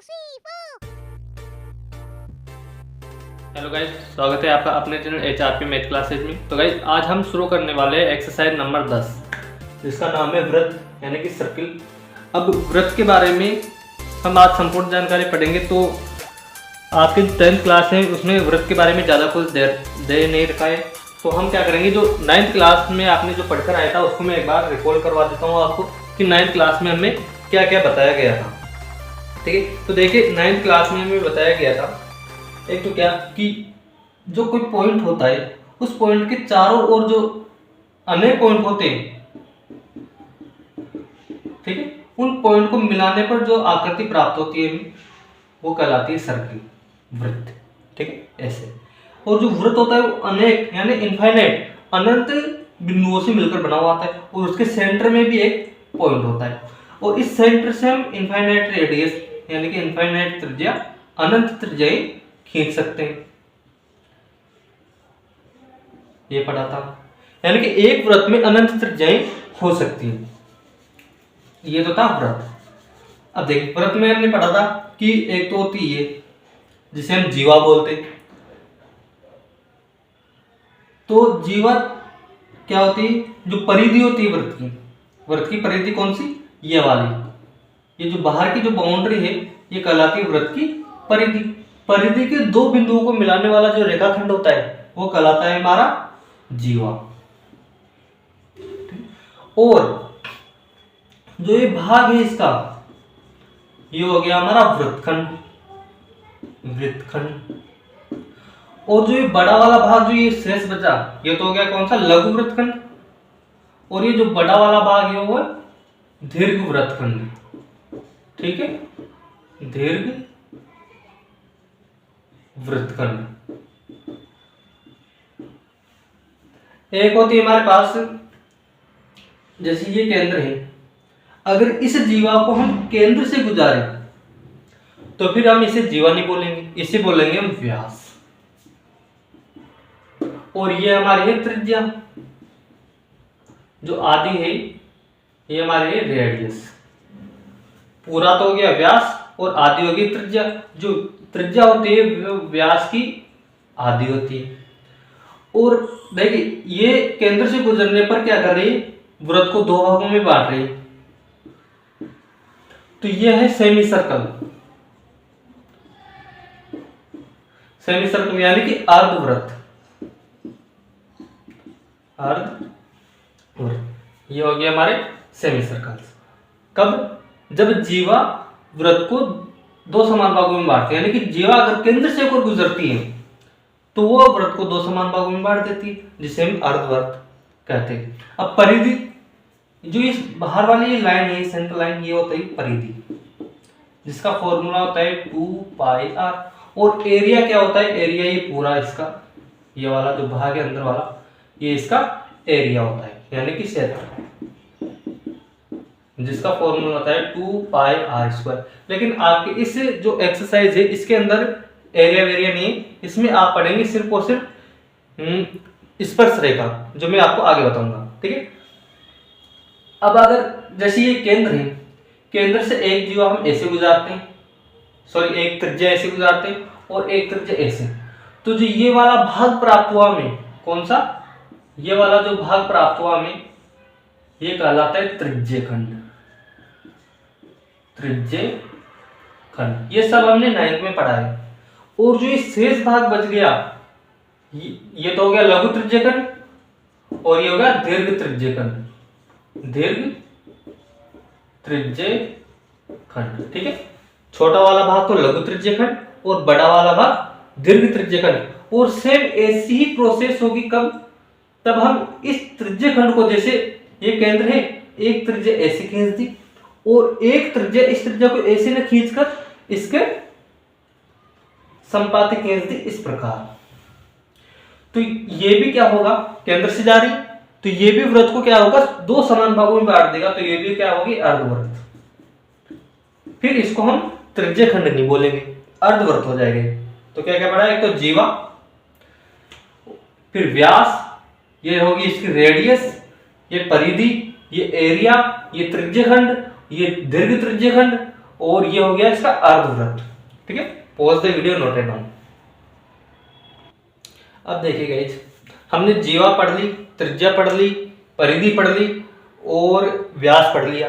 Hello guys, स्वागत है आपका अपने चैनल HRP मैथ क्लासेज में। तो गाइस आज हम शुरू करने वाले हैं एक्सरसाइज नंबर 10 जिसका नाम है व्रत यानी कि सर्किल। अब व्रत के बारे में हम आज संपूर्ण जानकारी पढ़ेंगे। तो आपके जो 10th क्लास है उसमें व्रत के बारे में ज़्यादा कुछ दे नहीं रखा है। तो हम क्या करेंगे, जो 9th क्लास में आपने जो पढ़कर आया था उसको मैं एक बार रिकॉल करवा देता हूँ आपको कि 9th क्लास में हमें क्या क्या बताया गया था। ठीक है, तो देखिए 9th क्लास में हमें बताया गया था एक तो क्या कि जो कोई पॉइंट होता है उस पॉइंट के चारों ओर जो अन्य पॉइंट होते हैं, ठीक है, उन पॉइंट को मिलाने पर जो आकृति प्राप्त होती है वो कहलाती है सर्किल, वृत्त। ठीक है, ऐसे। और जो वृत्त होता है वो अनेक यानी इनफाइनाइट अनंत बिंदुओं से मिलकर बना हुआ आता है और उसके सेंटर में भी एक पॉइंट होता है और इस सेंटर से हम इनफाइनाइट रेडियस यानी कि इनफाइनाइट त्रिज्या, अनंत त्रिज्याएं खींच सकते हैं। ये पढ़ा था, यानी कि एक व्रत में अनंत त्रिज्याएं हो सकती हैं। ये तो था व्रत। अब देखिए व्रत में हमने पढ़ा था कि एक तो होती है जिसे हम जीवा बोलते। तो जीवा क्या होती है, जो परिधि होती है व्रत की परिधि कौन सी, ये वाली, ये जो बाहर की जो बाउंड्री है ये कहलाती है व्रत की परिधि। परिधि के दो बिंदुओं को मिलाने वाला जो रेखाखंड होता है वो कहलाता है हमारा जीवा। और जो ये भाग है इसका, ये हो गया हमारा वृत्तखंड। और जो ये बड़ा वाला भाग, जो ये शेष बचा, ये तो हो गया कौन सा, लघु वृत्तखंड। और ये जो बड़ा वाला भाग है वो दीर्घ वृत्तखंड। ठीक है, दीर्घ वृत्तखंड। एक होती है हमारे पास, जैसे ये केंद्र है, अगर इस जीवा को हम केंद्र से गुजारे तो फिर हम इसे जीवा नहीं बोलेंगे, इसे बोलेंगे हम व्यास। और ये हमारी है त्रिज्या, जो आदि है ये हमारी है रेडियस। पूरा तो हो गया व्यास और आदि होगी त्रिज्या। जो त्रिज्या होती है व्यास की आधी होती है। और देखिए ये केंद्र से गुजरने पर क्या कर रही है, वृत्त को दो भागों में बांट रही है। तो ये है सेमी सर्कल। सेमी सर्कल यानी कि अर्धवृत्त। अर्धवृत्त ये हो गया हमारे सेमी सर्कल। कब, जब जीवा वृत्त को दो समान भागों में बांटती है, यानी कि जीवा अगर केंद्र से होकर गुजरती है तो वो वृत्त को दो समान भागों में बांट देती है, जिसे हम अर्धवृत्त कहते हैं। अब परिधि, जो इस बाहर वाली ये लाइन है, सेंटर लाइन, ये होता है परिधि, जिसका फॉर्मूला होता है 2πr। और एरिया क्या होता है, एरिया ये पूरा इसका, ये वाला जो भाग है अंदर वाला, ये इसका एरिया होता है, यानी कि क्षेत्र, जिसका फॉर्मूला होता है 2πr²। लेकिन आपके इस जो एक्सरसाइज है इसके अंदर एरिया वेरिया नहीं है, इसमें आप पढ़ेंगे सिर्फ और सिर्फ स्पर्श रेखा, जो मैं आपको आगे बताऊंगा। ठीक है, अब अगर जैसे ये केंद्र है, केंद्र से एक जीवा हम ऐसे गुजारते हैं, सॉरी एक त्रिज्या ऐसे गुजारते हैं और एक त्रिज्या ऐसे, तो जो ये वाला भाग प्राप्त हुआ हमें, कौन सा, ये वाला जो भाग प्राप्त हुआ हमें, ये कहलाता है त्रिज्यखंड। त्रिज्यखंड ये सब हमने 9th में पढ़ा है। और जो ये शेष भाग बच गया, ये तो हो गया लघु त्रिज्यखंड और ये हो गया दीर्घ त्रिज्यखंड। दीर्घ त्रिज्यखंड, ठीक है, छोटा वाला भाग तो लघु त्रिज्यखंड और बड़ा वाला भाग दीर्घ त्रिज्यखंड। और सेम ऐसी ही प्रोसेस होगी कब, तब हम इस त्रिज्यखंड को, जैसे ये केंद्र है, एक त्रिज्या ऐसे खींच दी और एक त्रिज्या इस त्रिज्या को ऐसे न खींचकर इसके संपाती खींच दी इस प्रकार। तो ये भी क्या होगा, केंद्र से जा रही, तो ये भी वृत्त को क्या होगा, दो समान भागों में बांट देगा, तो ये भी क्या होगी, अर्धवृत्त। फिर इसको हम त्रिज्यखंड नहीं बोलेंगे, अर्धवृत्त हो जाएंगे। तो क्या क्या पढ़ा, एक तो जीवा, फिर व्यास, ये होगी इसकी रेडियस, ये परिधि, ये एरिया, ये त्रिज्यखंड, ये दीर्घ त्रिज्यखंड और ये हो गया इसका अर्धवृत्त। ठीक है, pause the video, note it down. अब देखिए गाइस, हमने जीवा पढ़ ली, त्रिज्या पढ़ ली, परिधि पढ़ ली और व्यास पढ़ लिया।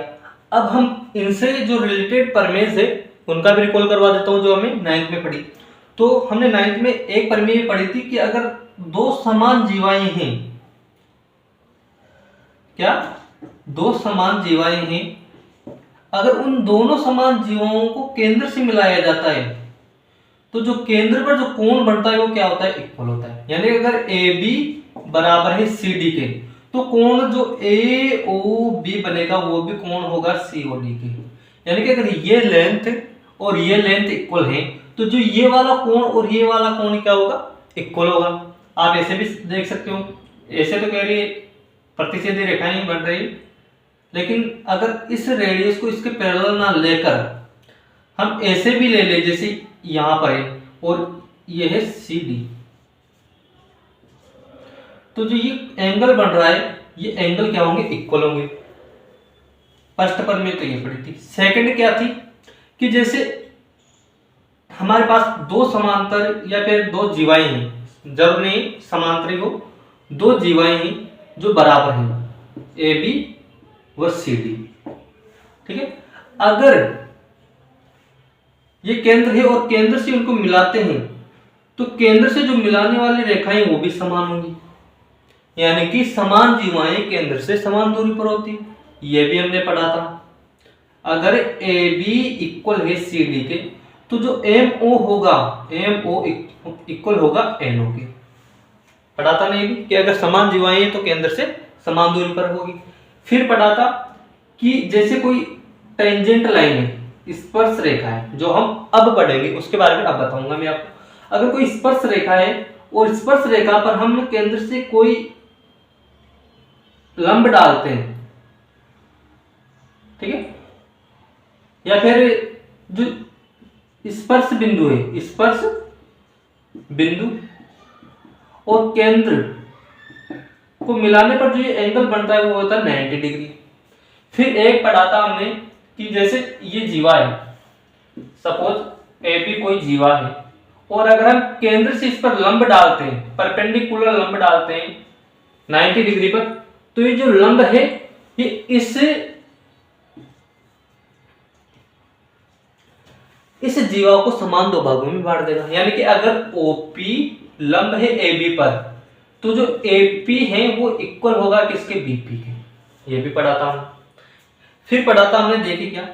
अब हम इनसे जो रिलेटेड परमेय है उनका भी रिकॉल करवा देता हूं, जो हमें 9th में पढ़ी। तो हमने 9th में एक परमेय पढ़ी थी कि अगर दो समान जीवाएं हैं, क्या दो समान जीवाएं हैं, अगर उन दोनों समान जीवाओं को केंद्र से मिलाया जाता है तो जो केंद्र पर जो कोण बनता है वो क्या होता है, इक्वल होता है। यानी अगर ए बी बराबर है सी डी के, तो कोण जो ए ओ बी बनेगा वो भी कोण होगा सी ओ डी के। यानी कि अगर ये लेंथ और ये लेंथ इक्वल है तो जो ये वाला कोण और ये वाला कोण क्या होगा, इक्वल होगा। आप ऐसे भी देख सकते हो, ऐसे तो कह रही प्रतिच्छेदी रेखाएं बन रही, लेकिन अगर इस रेडियस को इसके पैरेलल ना लेकर हम ऐसे भी ले ले, जैसे यहां पर है और ये है सी डी, तो जो ये एंगल बन रहा है ये एंगल क्या होंगे, इक्वल होंगे। फर्स्ट पर में तो ये पड़ी थी। सेकंड क्या थी कि जैसे हमारे पास दो समांतर या फिर दो जीवाएं हैं, जरूर नहीं समांतरी हो, दो जीवाएं हैं जो बराबर हैं, ए बी व सी डी। ठीक है, अगर ये केंद्र है और केंद्र से उनको मिलाते हैं तो केंद्र से जो मिलाने वाली रेखाएं वो भी समान होंगी, यानी कि समान जीवाएं केंद्र से समान दूरी पर होती। ये भी हमने पढ़ा था। अगर ए बी इक्वल है सी डी के तो जो एम ओ होगा, एम ओ इक्वल होगा एन ओ के। पढ़ा था नहीं कि अगर समान जीवाएं हैं तो केंद्र से समान दूरी पर होगी। फिर पढ़ा था कि जैसे कोई टेंजेंट लाइन है, स्पर्श रेखा है, जो हम अब पढ़ेंगे उसके बारे में अब बताऊंगा मैं आपको। अगर कोई स्पर्श रेखा है और स्पर्श रेखा पर हम केंद्र से कोई लंब डालते हैं, ठीक है, या फिर जो स्पर्श बिंदु है, स्पर्श बिंदु और केंद्र को मिलाने पर जो ये एंगल बनता है वो होता है 90 डिग्री। फिर एक पढ़ा था हमने कि जैसे ये जीवा है, सपोज ए बी कोई जीवा है, और अगर हम केंद्र से इस पर लंब डालते हैं, परपेंडिकुलर लंब डालते हैं 90 डिग्री पर, तो ये जो लंब है ये इस जीवा को समान दो भागों में बांट देगा। यानी कि अगर ओपी लंब है AB पर तो जो AP है वो इक्वल होगा किसके, BP के। ये भी पढ़ा था हमने। फिर पढ़ा था हमने, देखिए क्या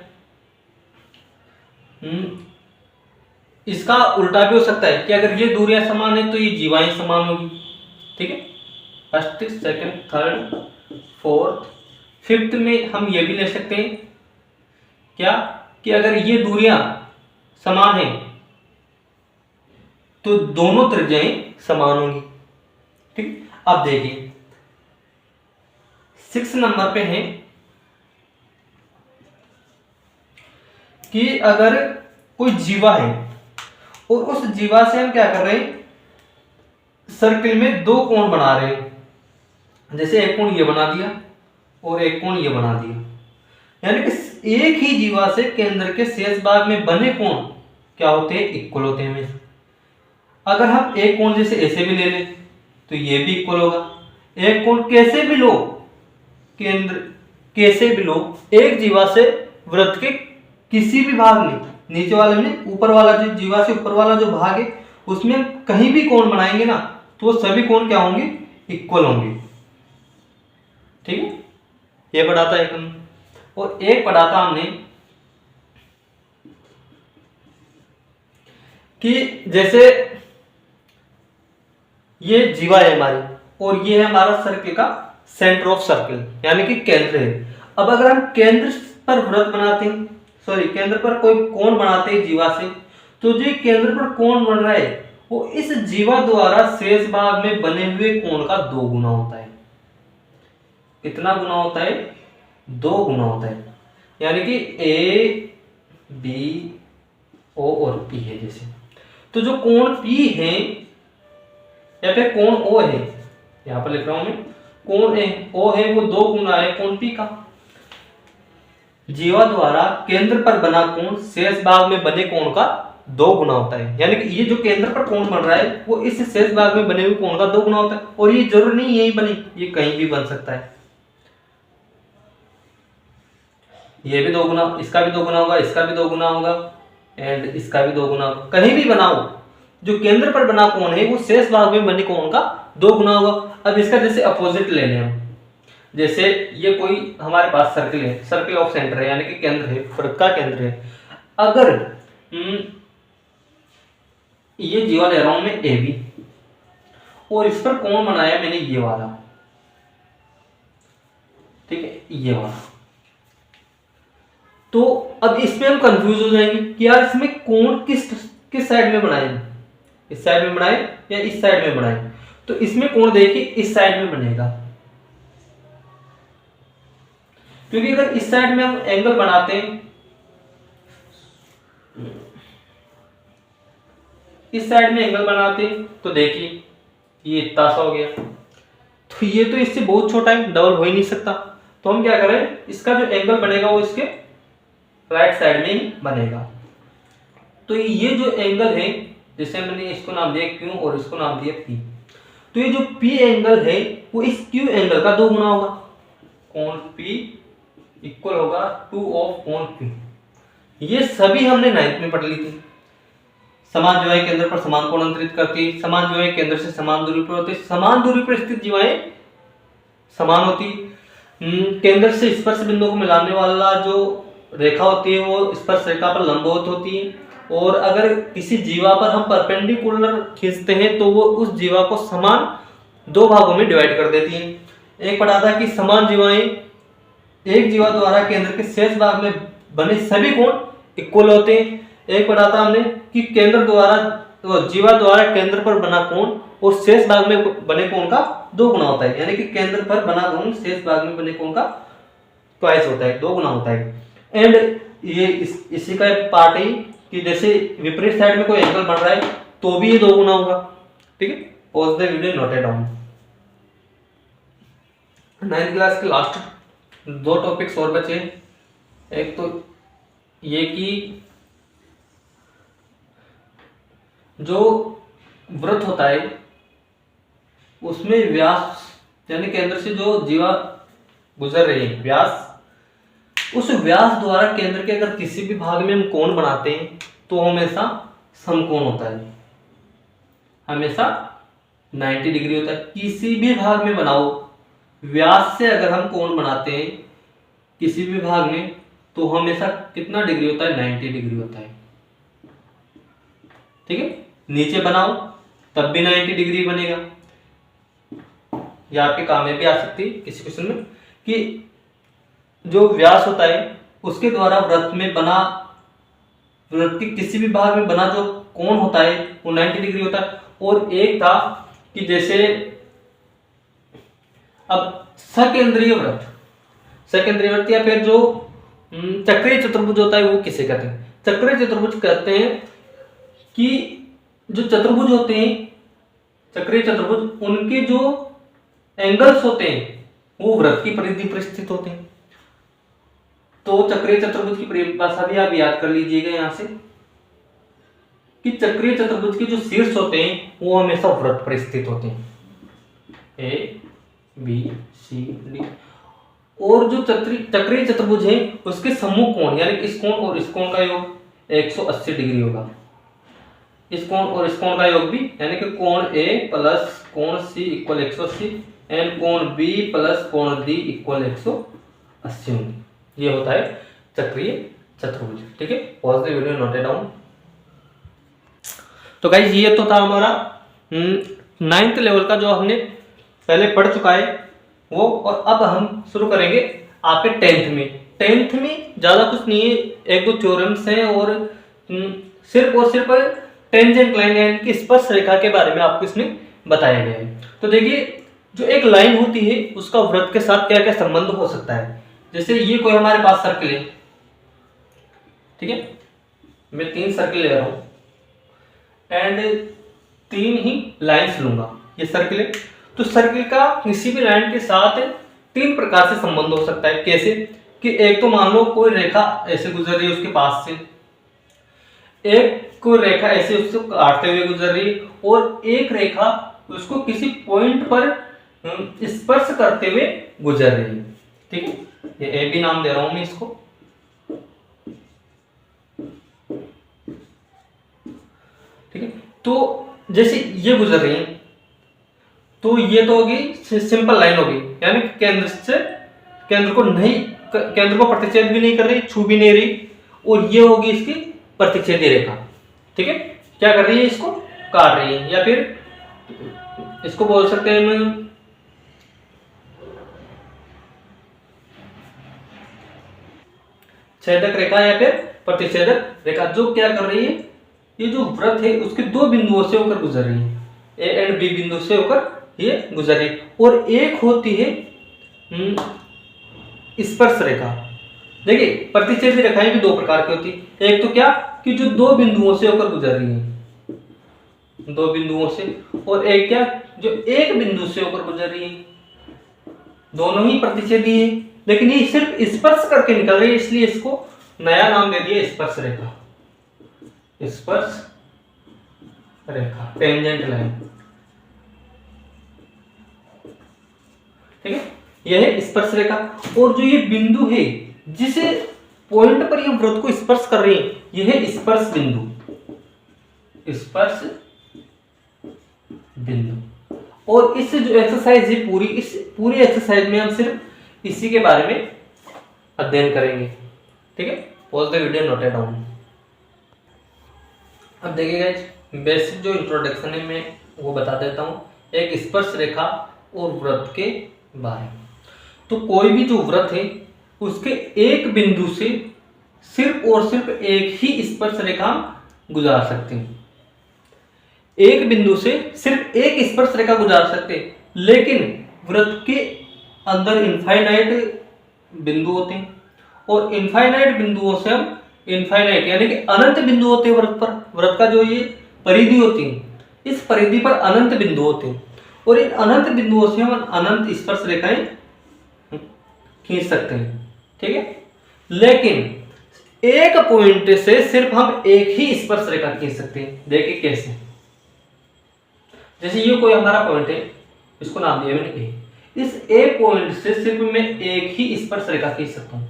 इसका उल्टा भी हो सकता है कि अगर ये दूरियां समान है तो ये जीवाएं समान होगी। ठीक है, first second third fourth fifth में हम ये भी ले सकते हैं क्या कि अगर ये दूरियां समान है तो दोनों त्रिज्याएं समान होंगी। ठीक, अब देखिए 6 नंबर पे है कि अगर कोई जीवा है और उस जीवा से हम क्या कर रहे हैं, सर्किल में दो कोण बना रहे हैं। जैसे एक कोण ये बना दिया और एक कोण ये बना दिया, यानी कि एक ही जीवा से केंद्र के शेष भाग में बने कोण क्या होते हैं, इक्वल होते हैं हमेशा। अगर हम एक कोण जैसे ऐसे भी ले लें तो ये भी इक्वल होगा। एक कोण कैसे भी लो, केंद्र कैसे भी लो, एक जीवा से वृत्त के किसी भी भाग में, नीचे वाले में, ऊपर वाला जो जीवा से ऊपर वाला जो भाग है उसमें कहीं भी कोण बनाएंगे ना तो वो सभी कोण क्या होंगे, इक्वल होंगे। ठीक है, ये पढ़ा था एक हमने। और एक पढ़ा था हमने कि जैसे ये जीवा है हमारी और ये है हमारा सर्किल का सेंटर ऑफ सर्किल, यानी कि केंद्र है। अब अगर हम केंद्र पर वृत्त बनाते हैं, सॉरी केंद्र पर कोई कोण बनाते हैं जीवा से, तो जो केंद्र पर कोण बन रहा है वो इस जीवा द्वारा शेष भाग में बने हुए कोण का 2 गुना होता है। कितना गुना होता है, 2 गुना होता है। यानी कि ए बी ओ और पी है जैसे, तो जो कोण पी है या फिर कोण ओ है, यहां पर लिख रहा हूं मैं, कोण ओ है वो 2 गुना है कोण पी का। जीवा द्वारा केंद्र पर बना कोण शेष भाग में बने कोण का 2 गुना होता है। यानी कि ये जो केंद्र पर कोण बन रहा है वो इस शेष भाग में बने हुए कोण का 2 गुना होता है। और ये जरूर नहीं यही बने, ये कहीं भी बन सकता है। ये भी 2 गुना, इसका भी 2 गुना होगा, इसका भी 2 गुना होगा एंड इसका भी 2 गुना होगा। कहीं भी बनाओ, जो केंद्र पर बना कोण है वो शेष भाग में बने कोण का 2 गुना होगा। अब इसका जैसे अपोजिट ले लें हम, जैसे ये कोई हमारे पास सर्किल है, सर्किल ऑफ सेंटर है यानी कि केंद्र है, वृत्त का केंद्र है। अगर ये जीवा ले रहा हूं मैं ए बी और इस पर कोण बनाया मैंने ये वाला, ठीक है, ये वाला, तो अब इसमें हम कंफ्यूज हो जाएंगे कि यार इसमें कोण किस साइड में बनाए, इस साइड में बनाए या इस साइड में बनाए। तो इसमें कोण देखिए इस साइड में बनेगा, क्योंकि अगर इस साइड में हम एंगल बनाते हैं, इस साइड में एंगल बनाते हैं तो देखिए ये इतना सा हो गया, तो ये तो इससे बहुत छोटा है, डबल हो ही नहीं सकता। तो हम क्या करें, इसका जो एंगल बनेगा वो इसके राइट साइड में ही बनेगा। तो ये जो एंगल है, जैसे मैंने इसको नाम दिया क्यू और इसको नाम दिया पी, तो ये जो पी एंगल है वो इस क्यू एंगल का 2 गुना होगा। कोण पी इक्वल होगा 2 ऑफ कोण क्यू। ये सभी हमने 9th में पढ़ ली थी। समान जीवाएं केंद्र पर समान कोण अंतरित करती, समान जीवाएं केंद्र से समान दूरी पर होती, समान दूरी पर स्थित जीवाएं समान होती, केंद्र से स्पर्श बिंदु को मिलाने वाला जो रेखा होती है वो स्पर्श रेखा पर लंबवत होती है, और अगर किसी जीवा पर हम परपेंडिकुलर खींचते हैं तो वो उस जीवा को समान 2 भागों में डिवाइड कर देती हैं। एक पढ़ा था कि समान जीवाएं एक जीवा द्वारा केंद्र के शेष भाग में बने सभी कोण इक्वल होते हैं। एक पढ़ा था हमने कि केंद्र द्वारा जीवा द्वारा केंद्र पर बना कोण और शेष भाग में बने कोण का 2 गुना होता है, यानी कि केंद्र पर बना कोण शेष भाग में बने कोण का ट्वाइस होता है, 2 गुना होता है। एंड ये इसी का पार्ट है कि जैसे विपरीत साइड में कोई एंगल बन रहा है तो भी ये 2 गुना होगा, ठीक है। Pause the video, note it down. 9th class के लास्ट 2 टॉपिक्स और बचे। एक तो ये कि जो वृत्त होता है उसमें व्यास यानी केंद्र से जो जीवा गुजर रही है, व्यास, उस व्यास द्वारा केंद्र के अगर किसी भी भाग में हम कोण बनाते हैं तो हमेशा समकोण होता है, हमेशा 90 डिग्री होता है। किसी भी भाग में बनाओ, व्यास से अगर हम कोण बनाते हैं किसी भी भाग में तो हमेशा कितना डिग्री होता है, 90 डिग्री होता है, ठीक है। नीचे बनाओ तब भी 90 डिग्री बनेगा। यह आपके काम में भी आ सकती है किसी क्वेश्चन में कि जो व्यास होता है उसके द्वारा वृत्त में बना, वृत्त के किसी भी भाग में बना जो कोण होता है वो 90 डिग्री होता है। और एक था कि जैसे अब सकेंद्रीय वृत्त, सकेंद्रीय वृत्त या फिर जो चक्रीय चतुर्भुज होता है वो किसे कहते हैं, चक्रीय चतुर्भुज कहते हैं कि जो चतुर्भुज होते हैं, चक्रीय चतुर्भुज, उनके जो एंगल्स होते हैं वो वृत्त की परिधि पर स्थित होते हैं। तो चक्रीय चतुर्भुज की परिभाषा भी आप याद कर लीजिएगा यहां से कि चक्रीय चतुर्भुज के जो शीर्ष होते हैं वो हमेशा वृत्त पर स्थित होते हैं, ए बी सी डी। और जो चक्रीय चतुर्भुज है उसके सम्मुख कोण यानी इस कोण और इस कोण का योग 180 डिग्री होगा। इस कोण और इस कोण का योग भी यानी कि कोण ए प्लस कोण सी इक्वल 180 एंड कोण बी प्लस कोण डी इक्वल 180 होंगे। ये होता है चक्रीय चतुर्भुज, ठीक है। Pause the video, note it down. तो गाइस ये तो था हमारा 9th लेवल का जो हमने पहले पढ़ चुका है वो, और अब हम शुरू करेंगे आपके 10th में। 10th में ज्यादा कुछ नहीं है, 1-2 थ्योरम्स हैं और सिर्फ टेंजेंट लाइन यानी कि स्पर्श रेखा के बारे में आपको इसमें बताया गया है। तो देखिए जो एक लाइन होती है उसका वृत्त के साथ क्या क्या संबंध हो सकता है। जैसे ये कोई हमारे पास सर्किल है, ठीक है, मैं 3 सर्किल ले रहा हूं एंड 3 ही लाइंस लूंगा। ये सर्किल है, तो सर्किल का किसी भी लाइन के साथ 3 प्रकार से संबंध हो सकता है। कैसे कि एक तो मान लो कोई रेखा ऐसे गुजर रही है उसके पास से, एक कोई रेखा ऐसे उसको काटते हुए गुजर रही है, और एक रेखा उसको किसी पॉइंट पर स्पर्श करते हुए गुजर रही है। ठीक है, ये ए बी नाम दे रहा हूं मैं इसको। ठीक है, तो जैसे ये गुजर रही है तो ये तो होगी सिंपल लाइन होगी, यानी केंद्र को प्रतिच्छेद भी नहीं कर रही, छू भी नहीं रही, और ये होगी इसकी प्रतिच्छेदी रेखा। ठीक है, क्या कर रही है, इसको काट रही है, या फिर इसको बोल सकते हैं हम छेदक रेखा या फिर प्रतिच्छेदक रेखा। जो क्या कर रही है, ये जो वृत्त है उसके दो बिंदुओं से होकर गुजर रही है, ए एंड बी बिंदु से होकर ये गुजर रही है। और एक होती है स्पर्श रेखा। देखिए, प्रतिच्छेदी रेखाएं भी दो प्रकार की होती है। एक तो क्या कि जो दो बिंदुओं से होकर गुजर रही है, दो बिंदुओं से, और एक क्या जो एक बिंदु से होकर गुजर रही है। दोनों ही प्रतिच्छेदी है, लेकिन ये सिर्फ स्पर्श करके निकल रही है, इसलिए इसको नया नाम दे दिया स्पर्श रेखा। स्पर्श रेखा, टेंजेंट लाइन। ठीक है, यह है स्पर्श रेखा। और जो ये बिंदु है जिस पॉइंट पर ये वृत्त को स्पर्श कर रही है, यह है स्पर्श बिंदु, स्पर्श बिंदु। और इस जो एक्सरसाइज है पूरी, इस पूरी एक्सरसाइज में हम सिर्फ इसी के बारे में अध्ययन करेंगे। ठीक है, pause the video, note it down. अब देखिएगा, बेसिक जो इंट्रोडक्शन है मैं वो बता देता हूं, एक स्पर्श रेखा और वृत्त के बारे में। तो कोई भी जो वृत्त है उसके एक बिंदु से सिर्फ और सिर्फ एक ही स्पर्श रेखा गुजार सकते हैं। एक बिंदु से सिर्फ एक स्पर्श रेखा गुजार सकते हैं, लेकिन वृत्त के अंदर इनफाइनाइट बिंदु होते हैं, और इनफाइनाइट बिंदुओं से हम इनफाइनाइट यानी कि अनंत बिंदु होते हैं वृत्त पर। वृत्त का जो ये परिधि होती है, इस परिधि पर अनंत बिंदु होते हैं, और इन अनंत बिंदुओं से हम अनंत स्पर्श रेखाएं खींच सकते हैं। ठीक है, लेकिन एक पॉइंट से सिर्फ हम एक ही स्पर्श रेखा खींच सकते हैं। देखिए कैसे, जैसे ये कोई हमारा पॉइंट है, इसको नाम दिया मैंने ए। इस ए पॉइंट से सिर्फ मैं एक ही स्पर्श रेखा खींच सकता हूं।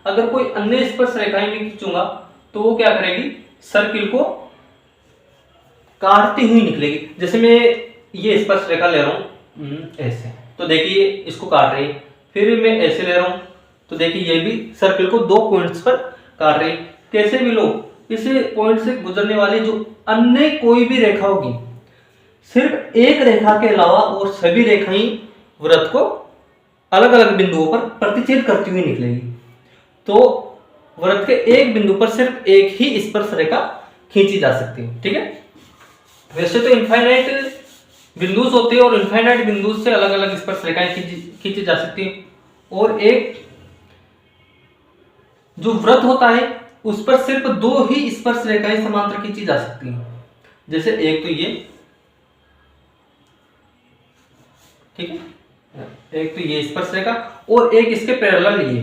अगर कोई अन्य स्पर्श रेखाएं भी खींचूंगा तो वो क्या करेगी, सर्किल को काटती हुई निकलेगी। जैसे मैं ये स्पर्श रेखा ले रहा हूं ऐसे, तो देखिए इसको काट रही है, फिर मैं ऐसे ले रहा हूं तो देखिए ये भी सर्किल को दो पॉइंट्स पर काट रही है। कैसे भी लो, इस पॉइंट से गुजरने वाली जो अन्य कोई भी रेखा होगी, सिर्फ एक रेखा के अलावा और सभी रेखाएं वृत्त को अलग अलग बिंदुओं पर प्रतिच्छेद करती हुई निकलेगी। तो वृत्त के एक बिंदु पर सिर्फ एक ही स्पर्श रेखा खींची जा सकती है। ठीक है, वैसे तो इनफाइनाइट बिंदु होते हैं, और इनफाइनाइट बिंदु से अलग अलग स्पर्श रेखाएं खींची जा सकती है, और एक जो वृत्त होता है उस पर सिर्फ दो ही स्पर्श रेखाएं समांतर खींची जा सकती हैं। जैसे एक तो ये, ठीक है, एक तो ये स्पर्श रेखा, और एक इसके पैरेलल ये।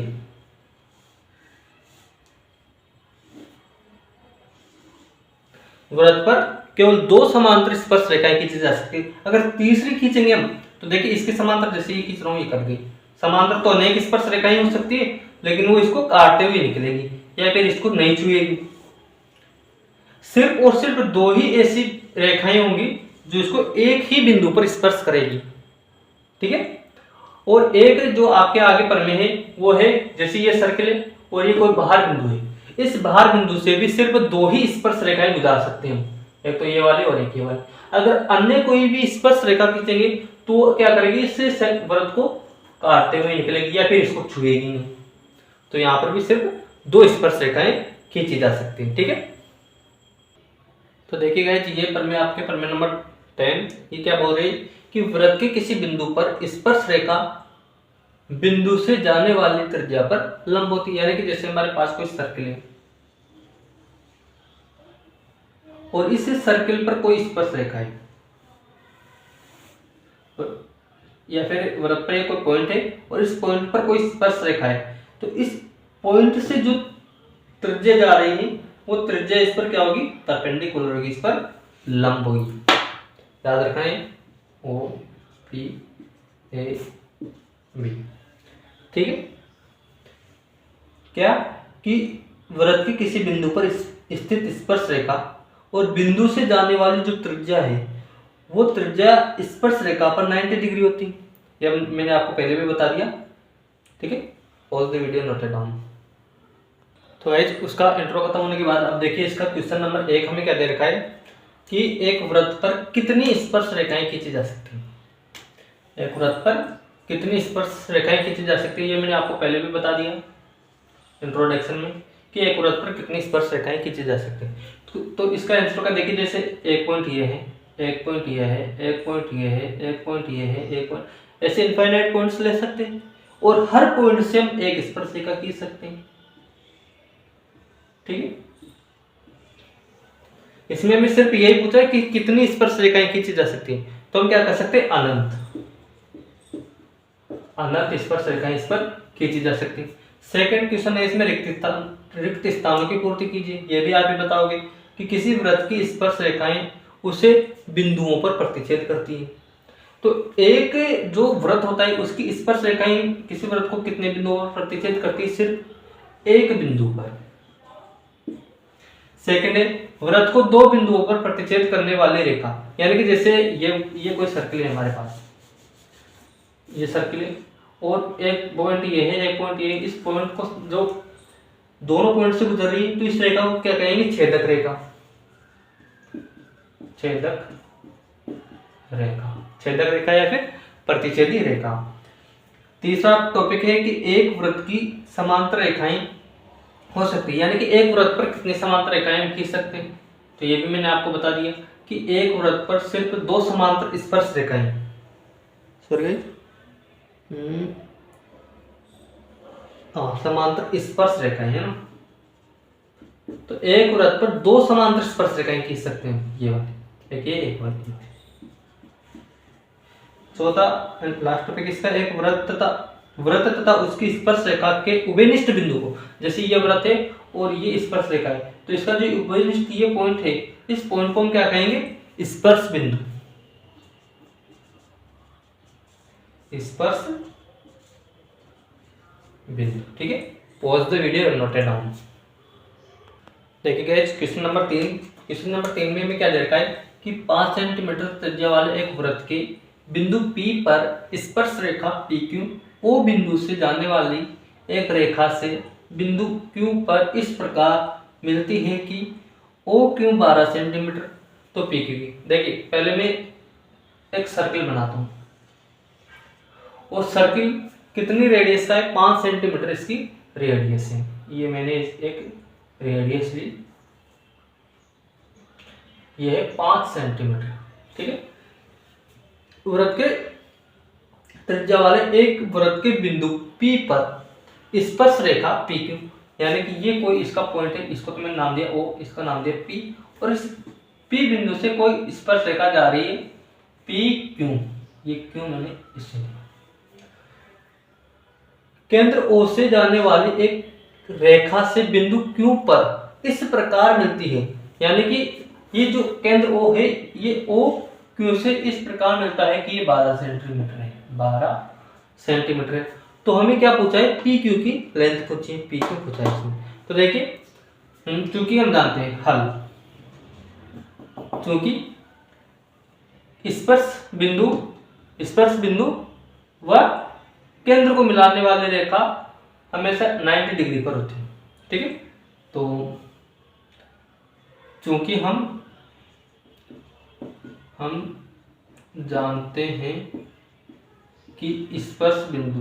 वृत्त पर केवल दो समांतर स्पर्श रेखाएं खींची जा सकती है। अगर तीसरी खींचेंगे हम तो देखिए इसके समांतर, जैसे ये खींच रहा हूं ये कर गई समांतर, तो अनेक स्पर्श रेखाएं हो सकती है, लेकिन वो इसको काटते हुए निकलेगी या फिर इसको नहीं छुएगी। सिर्फ और सिर्फ दो ही ऐसी रेखाएं होंगी जो इसको एक ही बिंदु पर स्पर्श करेगी। ठीक है, और एक जो आपके आगे पर में है वो है, जैसे ये सर्किल है और ये कोई बाहर बिंदु है, इस बाहर बिंदु से भी सिर्फ दो ही स्पर्श रेखाएं गुजार सकते हैं, एक तो ये वाली और एक ये वाली। अगर अन्य कोई भी स्पर्श रेखा खींचेंगे तो क्या करेगी, इससे वृत्त को काटते हुए निकलेगी या फिर इसको छुएगी नहीं। तो यहां पर भी सिर्फ दो स्पर्श रेखाएं खींची जा सकती है। ठीक है, तो देखिएगा ये पर में आपके पर में नंबर 10 ये क्या बोल रही है कि वृत्त के किसी बिंदु पर स्पर्श रेखा बिंदु से जाने वाली त्रिज्या पर लंब होती है। यानी कि जैसे हमारे पास कोई सर्किल है और इस सर्किल पर कोई स्पर्श रेखा है, या फिर वृत्त पर कोई पॉइंट है और इस पॉइंट पर कोई स्पर्श रेखा है, तो इस पॉइंट से जो त्रिज्या जा रही है वो त्रिज्या इस पर क्या होगी, परपेंडिकुलर होगी, इस पर लंब होगी। याद रखना है ओ पी ए बी। ठीक है, क्या कि वृत्त के किसी बिंदु पर स्थित स्पर्श रेखा और बिंदु से जाने वाली जो त्रिज्या है वो त्रिज्या स्पर्श रेखा पर 90 डिग्री होती है। यह मैंने आपको पहले भी बता दिया। ठीक है, pause the video, note it down. तो गाइस उसका इंट्रो खत्म होने के बाद अब देखिए इसका क्वेश्चन नंबर 1 हमें क्या दे रखा है कि एक वृत्त पर कितनी स्पर्श रेखाएं खींची जा सकती हैं। एक वृत्त पर कितनी स्पर्श रेखाएं खींची जा सकती है, ये मैंने आपको पहले भी बता दिया इंट्रोडक्शन में कि एक वृत्त पर कितनी स्पर्श रेखाएं खींची जा सकती हैं। तो इसका आंसर का देखिए, जैसे एक पॉइंट ये है, एक पॉइंट ये है, एक पॉइंट ये है, एक पॉइंट ये है, एक पॉइंट, ऐसे इनफाइनाइट पॉइंट्स ले सकते हैं और हर पॉइंट से हम एक स्पर्श रेखा खींच सकते हैं। ठीक है, इसमें हमें सिर्फ यही पूछा है कि कितनी स्पर्श रेखाएं खींची जा सकती हैं, तो हम क्या कर सकते हैं, अनंत स्पर्श रेखाएं इस पर खींची जा सकती हैं। सेकंड क्वेश्चन है, इसमें रिक्त स्थानों की पूर्ति कीजिए। यह भी आप ही बताओगे कि किसी वृत्त की स्पर्श रेखाएं उसे बिंदुओं पर प्रतिच्छेद करती हैं। तो एक जो वृत्त होता है उसकी स्पर्श रेखाएं किसी वृत्त को कितने बिंदुओं पर प्रतिच्छेद करती है, सिर्फ एक बिंदु पर। सेकंड है, वृत्त को दो बिंदुओं पर प्रतिच्छेद करने वाली रेखा, यानी कि जैसे ये कोई सर्किल है हमारे पास, ये सर्किल है और एक पॉइंट ये है, एक पॉइंट ये है। इस पॉइंट को जो दोनों पॉइंट से गुजर रही है तो इस रेखा को क्या कहेंगे, छेदक रेखा। छेदक रेखा, छेदक रेखा या फिर प्रतिच्छेदी रेखा। तीसरा टॉपिक है कि एक वृत्त की समांतर रेखाएं हो सकती है, यानी कि एक वृत्त पर कितनी समांतर रेखाएं हम खींच सकते हैं। तो ये भी मैंने आपको बता दिया कि एक वृत्त पर सिर्फ दो समांतर स्पर्श रेखाएं, समांतर स्पर्श रेखाएं है ना, तो एक वृत्त पर दो समांतर स्पर्श रेखाएं खींच सकते हैं, ये वाली देखिए, एक वाली। चौथा लास्ट टॉपिक इसका, एक वृत्त तथा उसकी स्पर्श रेखा के उभयनिष्ठ बिंदु को, जैसे ये वृत्त है और ये स्पर्श रेखा है, तो इसका जो उभयनिष्ठ ये पॉइंट है, इस पॉइंट को हम क्या कहेंगे, स्पर्श बिंदु। स्पर्श बिंदु। ठीक है, पॉज द वीडियो और नोट इट डाउन। देखिए guys question number 3, question number 3 में हमें क्या दे रखा है कि 5 सेंटीमीटर त्रिज्या वाले एक वृत्त के बिंदु P पर स्पर्श रेखा PQ O बिंदु से जाने वाली एक रेखा से बिंदु Q पर इस प्रकार मिलती है कि OQ 12 सेंटीमीटर तो PQ की। देखिए पहले मैं एक सर्किल बनाता हूँ और सर्किल कितनी रेडियस का है, 5 सेंटीमीटर इसकी रेडियस है। ये मैंने एक रेडियस ली, ये है 5 सेंटीमीटर। ठीक है, वृत्त के त्रिज्या वाले एक वृत्त के बिंदु P पर स्पर्श रेखा PQ, यानी कि ये कोई इसका पॉइंट है, इसको तो मैंने नाम दिया O, इसका नाम दिया P, और इस P बिंदु से कोई स्पर्श रेखा जा रही है PQ, ये क्यों मैंने इससे दिया। केंद्र O से जाने वाली एक रेखा से बिंदु Q पर इस प्रकार मिलती है, यानी कि ये जो केंद्र O है ये OQ से इस प्रकार मिलता है कि ये 12 सेंटीमीटर है, 12 सेंटीमीटर है। तो हमें क्या पूछा है, PQ की लेंथ पूछी है, PQ पूछा है इसमें। तो देखिए चूंकि हम जानते हैं हल, चूंकि स्पर्श बिंदु व केंद्र को मिलाने वाली रेखा हमेशा 90 डिग्री पर होती है। ठीक है, तो चूंकि हम जानते हैं कि स्पर्श बिंदु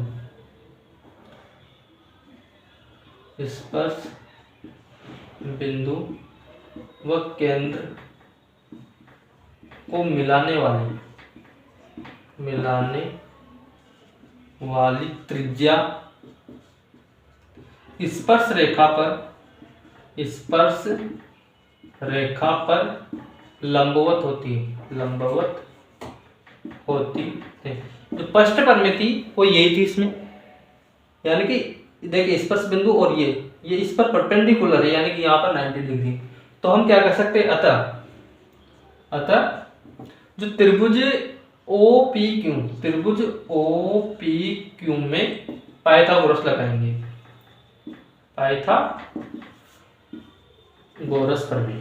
व केंद्र को मिलाने वाली त्रिज्या स्पर्श रेखा पर लंबवत होती है। जो फर्स्ट पर में थी वो यही थी इसमें, यानी कि देखिए स्पर्श बिंदु और ये इस पर परपेंडिकुलर है, यानी कि यहाँ पर 90 डिग्री। तो हम क्या कर सकते हैं, अतः जो त्रिभुज OPQ में पाइथागोरस लगाएंगे, पाइथागोरस प्रमेय।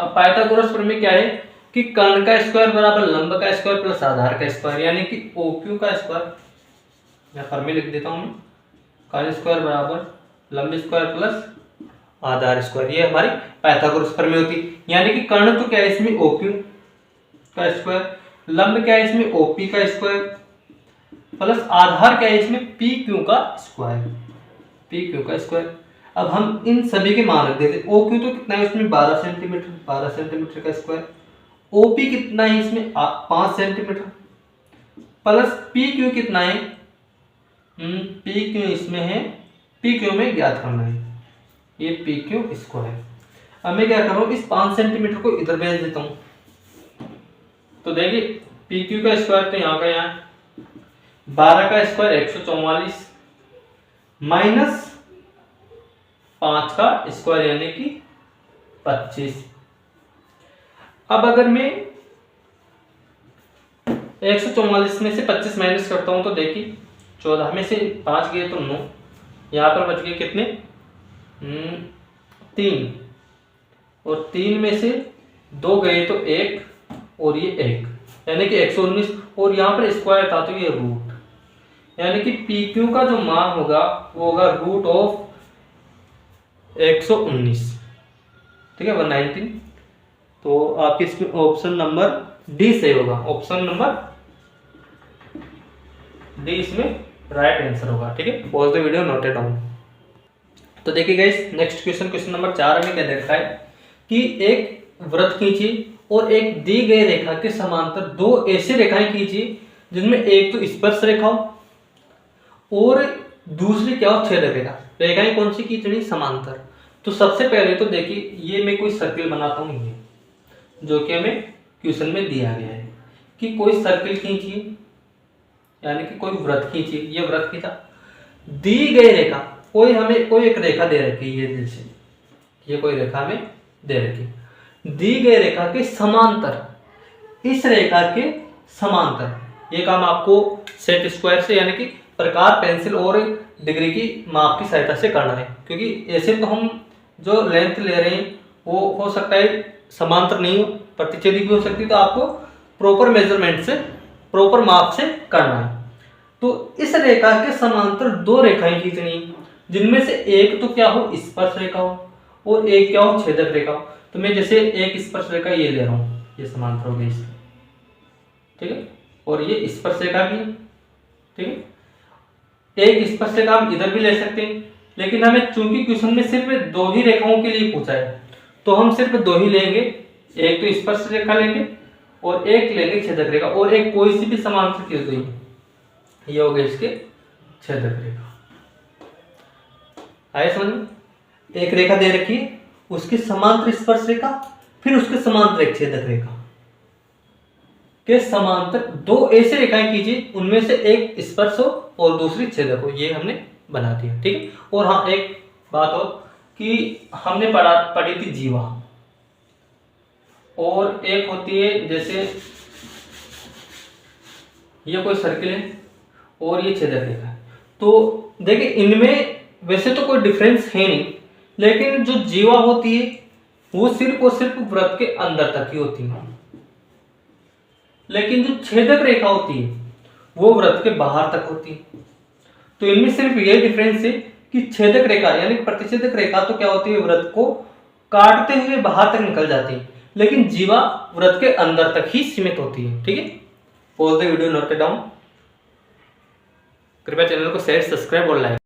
अब पाइथागोरस प्रमेय क्या है कि कर्ण का स्क्वायर बराबर लंब का स्क्वायर प्लस आधार का स्क्वायर, यानी कि OQ का स्क्वायर, मैं प्रमेय लिख देता हूं, कर्ण स्क्वायर बराबर लंब स्क्वायर प्लस आधार स्क्वायर, ये हमारी पाइथागोरस प्रमेय होती है। यानी कि कर्ण तो क्या है इसमें OQ का स्क्वायर, लंब क्या है इसमें OP का स्क्वायर, प्लस आधार क्या है इसमें PQ का स्क्वायर। अब हम इन सभी के मान रख देते। OQ तो कितना है इसमें 12 सेंटीमीटर का स्क्वायर, OP कितना है इसमें 5 सेंटीमीटर, प्लस PQ कितना है, PQ इसमें है, PQ में ज्ञात करना है, ये PQ स्क्वायर। अब मैं क्या कर रहा हूँ, इस 5 सेंटीमीटर को इधर भेज देता हूँ। तो देखिए PQ का स्क्वायर तो यहाँ का यहाँ 12 का स्क्वायर 144 माइनस 5 का स्क्वायर यानी कि 25। अब अगर मैं 144 में से 25 माइनस करता हूं तो देखिए 14 में से 5 गए तो 9, यहाँ पर बच गए कितने 3, और 3 में से 2 गए तो 1 और ये 1, यानी कि 119, और यहाँ पर स्क्वायर था तो ये रूट, यानी कि PQ का जो मान होगा वो होगा रूट ऑफ 119, ठीक है 119। तो आपके इसमें ऑप्शन नंबर डी सही होगा, ऑप्शन नंबर डी इसमें राइट आंसर होगा, ठीक है। Pause the video, note it down. तो देखिए गाइस नेक्स्ट क्वेश्चन नंबर 4 में क्या दे रखा है कि एक वृत्त खींचिए और एक दी गई रेखा के समांतर 2 ऐसे रेखाएं खींचिए जिनमें एक तो स्पर्श रेखा हो और दूसरी क्या हो, छेदक रेखा। रेखाएं कौन सी खींचनी, समांतर। तो सबसे पहले तो देखिए ये मैं कोई सर्किल बनाता हूं, ये जो कि हमें क्वेश्चन में दिया गया है कि कोई सर्किल खींचिए, यानी कि कोई वृत्त खींचिए, ये वृत्त खींचा, दी गई रेखा, हमें कोई एक रेखा दे रखी है, ये जैसे ये कोई रेखा हमें दे रखी, दी गई रेखा के समांतर, इस रेखा के समांतर, ये काम आपको सेट स्क्वायर से यानी कि प्रकार, पेंसिल और डिग्री की माप की सहायता से करना है, क्योंकि ऐसे तो हम जो लेंथ ले रहे हैं वो हो सकता है समांतर नहीं हो, प्रतिच्छेदी भी हो सकती है, तो आपको प्रॉपर मेजरमेंट से, प्रॉपर माप से करना है। तो इस रेखा के समांतर 2 रेखाएं खींचनी, जिनमें से एक तो क्या हो, स्पर्श रेखा हो और एक क्या हो, छेदक रेखा हो। तो मैं जैसे एक स्पर्श रेखा ये ले रहा हूं, ये समांतर हो गई इसकी, ठीक है, और ये स्पर्श रेखा भी है, ठीक है। एक स्पर्श रेखा हम इधर भी ले सकते हैं, लेकिन हमें चूंकि क्वेश्चन में सिर्फ 2 ही रेखाओं के लिए पूछा है तो हम सिर्फ 2 ही लेंगे, एक तो स्पर्श रेखा लेंगे और एक लेंगे छेदक रेखा, और एक कोई सी भी समांतर खींच देंगे, ये हो गए इसके छेदक रेखा। आए समझ, एक रेखा दे रखी है, उसके समांतर स्पर्श रेखा, फिर उसके समांतर एक छेदक रेखा के समांतर 2 ऐसे रेखाएं कीजिए उनमें से एक स्पर्श हो और दूसरी छेदक हो, ये हमने बना दिया, ठीक है। और हाँ एक बात हो कि हमने पढ़ी थी जीवा, और एक होती है जैसे ये कोई सर्किल है और ये छेदक रेखा है। तो देखिए इनमें वैसे तो कोई डिफरेंस है नहीं, लेकिन जो जीवा होती है वो सिर्फ और सिर्फ वृत्त के अंदर तक ही होती है, लेकिन जो छेदक रेखा होती है वो वृत्त के बाहर तक होती है। तो इनमें सिर्फ यही डिफरेंस है कि छेदक रेखा यानी प्रतिच्छेदक रेखा तो क्या होती है, वृत्त को काटते हुए बाहर तक निकल जाती है, लेकिन जीवा वृत्त के अंदर तक ही सीमित होती है, ठीक है। Pause the video, note it down. कृपया चैनल को शेयर, सब्सक्राइब और लाइक